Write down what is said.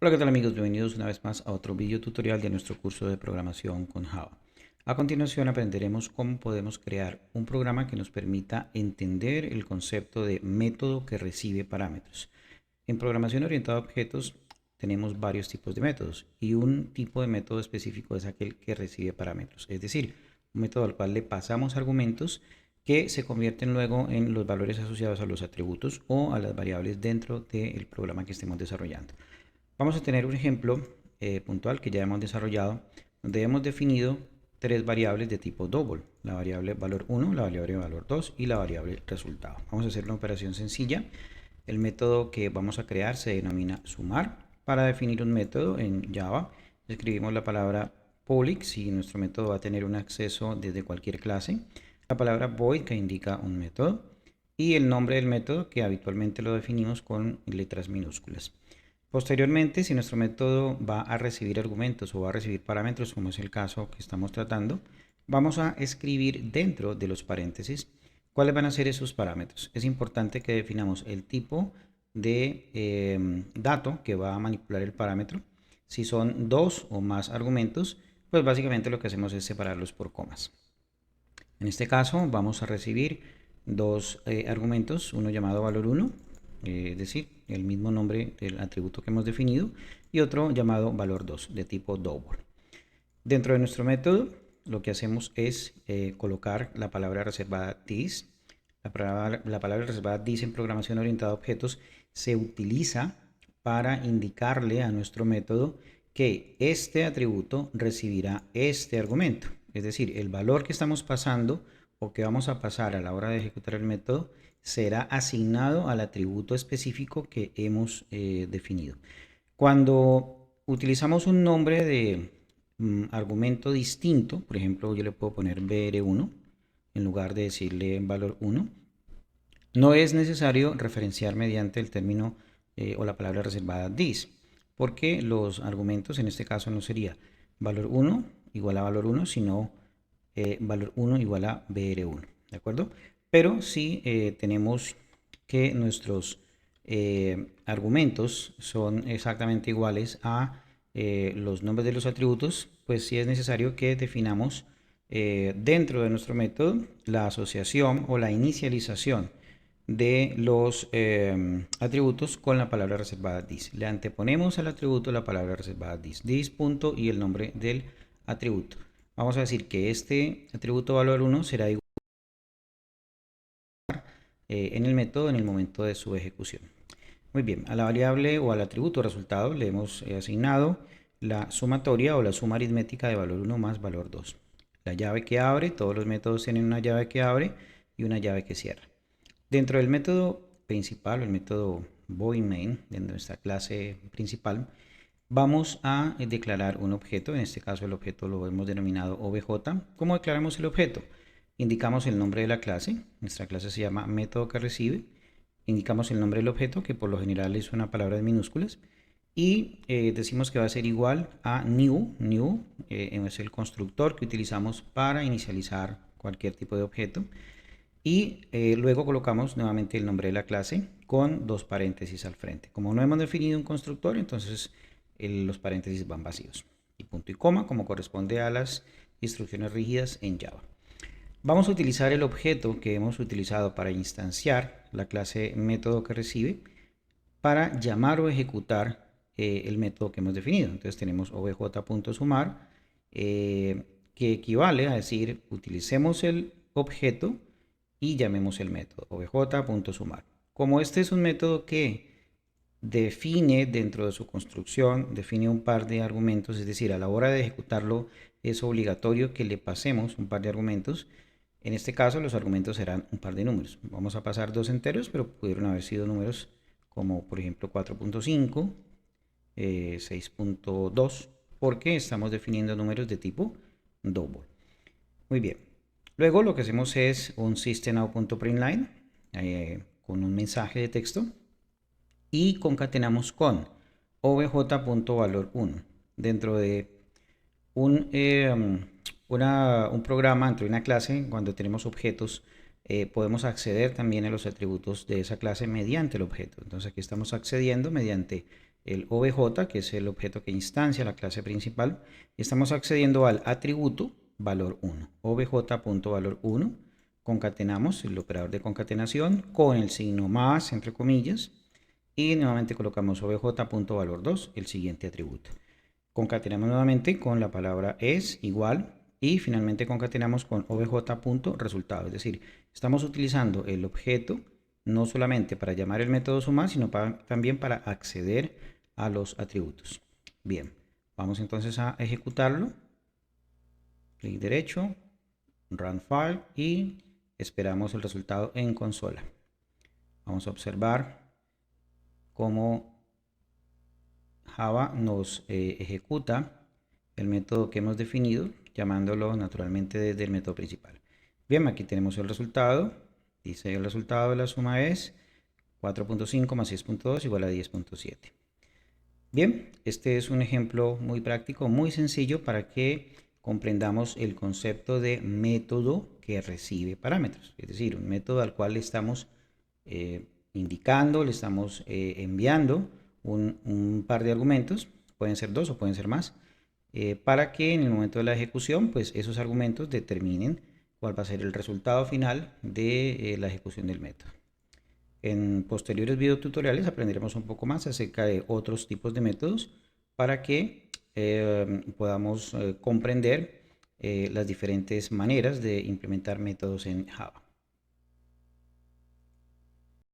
Hola, ¿qué tal amigos? Bienvenidos una vez más a otro video tutorial de nuestro curso de programación con Java. A continuación aprenderemos cómo podemos crear un programa que nos permita entender el concepto de método que recibe parámetros. En programación orientada a objetos tenemos varios tipos de métodos y un tipo de método específico es aquel que recibe parámetros, es decir, un método al cual le pasamos argumentos que se convierten luego en los valores asociados a los atributos o a las variables dentro del programa que estemos desarrollando. Vamos a tener un ejemplo puntual que ya hemos desarrollado, donde hemos definido tres variables de tipo double, la variable valor 1, la variable valor 2 y la variable resultado. Vamos a hacer una operación sencilla. El método que vamos a crear se denomina sumar. Para definir un método en Java, escribimos la palabra public, si nuestro método va a tener un acceso desde cualquier clase, la palabra void, que indica un método, y el nombre del método, que habitualmente lo definimos con letras minúsculas. Posteriormente, si nuestro método va a recibir argumentos o va a recibir parámetros, como es el caso que estamos tratando, vamos a escribir dentro de los paréntesis cuáles van a ser esos parámetros. Es importante que definamos el tipo de dato que va a manipular el parámetro. Si son dos o más argumentos, pues básicamente lo que hacemos es separarlos por comas. En este caso vamos a recibir dos argumentos, uno llamado valor 1, es decir, el mismo nombre del atributo que hemos definido, y otro llamado valor 2 de tipo double. Dentro de nuestro método lo que hacemos es colocar la palabra reservada this. La palabra reservada this en programación orientada a objetos se utiliza para indicarle a nuestro método que este atributo recibirá este argumento. Es decir, el valor que estamos pasando o que vamos a pasar a la hora de ejecutar el método será asignado al atributo específico que hemos definido. Cuando utilizamos un nombre de argumento distinto, por ejemplo, yo le puedo poner br1 en lugar de decirle valor 1, no es necesario referenciar mediante el término o la palabra reservada this, porque los argumentos en este caso no sería valor 1 igual a valor 1, sino valor 1 igual a br1, ¿de acuerdo? Pero si tenemos que nuestros argumentos son exactamente iguales a los nombres de los atributos, pues sí es necesario que definamos dentro de nuestro método la asociación o la inicialización de los atributos con la palabra reservada this. Le anteponemos al atributo la palabra reservada this punto y el nombre del atributo. Vamos a decir que este atributo valor 1 será igual en el método en el momento de su ejecución. Muy bien, a la variable o al atributo resultado le hemos asignado la sumatoria o la suma aritmética de valor 1 más valor 2. La llave que abre, todos los métodos tienen una llave que abre y una llave que cierra. Dentro del método principal, el método void main, de nuestra clase principal, vamos a declarar un objeto. En este caso el objeto lo hemos denominado obj. ¿Cómo declaramos el objeto? Indicamos el nombre de la clase. Nuestra clase se llama método que recibe. Indicamos el nombre del objeto, que por lo general es una palabra de minúsculas. Y decimos que va a ser igual a new. New es el constructor que utilizamos para inicializar cualquier tipo de objeto. Y luego colocamos nuevamente el nombre de la clase con dos paréntesis al frente. Como no hemos definido un constructor, entonces los paréntesis van vacíos. Y punto y coma, como corresponde a las instrucciones rígidas en Java. Vamos a utilizar el objeto que hemos utilizado para instanciar la clase método que recibe para llamar o ejecutar el método que hemos definido. Entonces tenemos obj.sumar que equivale a decir utilicemos el objeto y llamemos el método obj.sumar. Como este es un método que define dentro de su construcción, define un par de argumentos, es decir, a la hora de ejecutarlo es obligatorio que le pasemos un par de argumentos. En este caso los argumentos serán un par de números. Vamos a pasar dos enteros, pero pudieron haber sido números como por ejemplo 4.5, 6.2, porque estamos definiendo números de tipo double. Muy bien. Luego lo que hacemos es un systemout.println con un mensaje de texto y concatenamos con obj.valor1 dentro de un programa, dentro de una clase. Cuando tenemos objetos podemos acceder también a los atributos de esa clase mediante el objeto. Entonces aquí estamos accediendo mediante el obj, que es el objeto que instancia la clase principal, y estamos accediendo al atributo valor 1, obj.valor 1, concatenamos el operador de concatenación con el signo más, entre comillas, y nuevamente colocamos obj.valor 2, el siguiente atributo. Concatenamos nuevamente con la palabra es igual y finalmente concatenamos con obj.resultado, es decir, estamos utilizando el objeto no solamente para llamar el método sumar, sino también para acceder a los atributos. Bien, vamos entonces a ejecutarlo. Clic derecho, Run File y esperamos el resultado en consola. Vamos a observar cómo Java nos ejecuta el método que hemos definido, llamándolo naturalmente desde el método principal. Bien, aquí tenemos el resultado. Dice el resultado de la suma es 4.5 más 6.2 igual a 10.7. Bien, este es un ejemplo muy práctico, muy sencillo para que comprendamos el concepto de método que recibe parámetros. Es decir, un método al cual le estamos indicando, le estamos enviando un par de argumentos, pueden ser 2 o pueden ser más, para que en el momento de la ejecución, pues esos argumentos determinen cuál va a ser el resultado final de la ejecución del método. En posteriores videotutoriales aprenderemos un poco más acerca de otros tipos de métodos para que podamos comprender las diferentes maneras de implementar métodos en Java.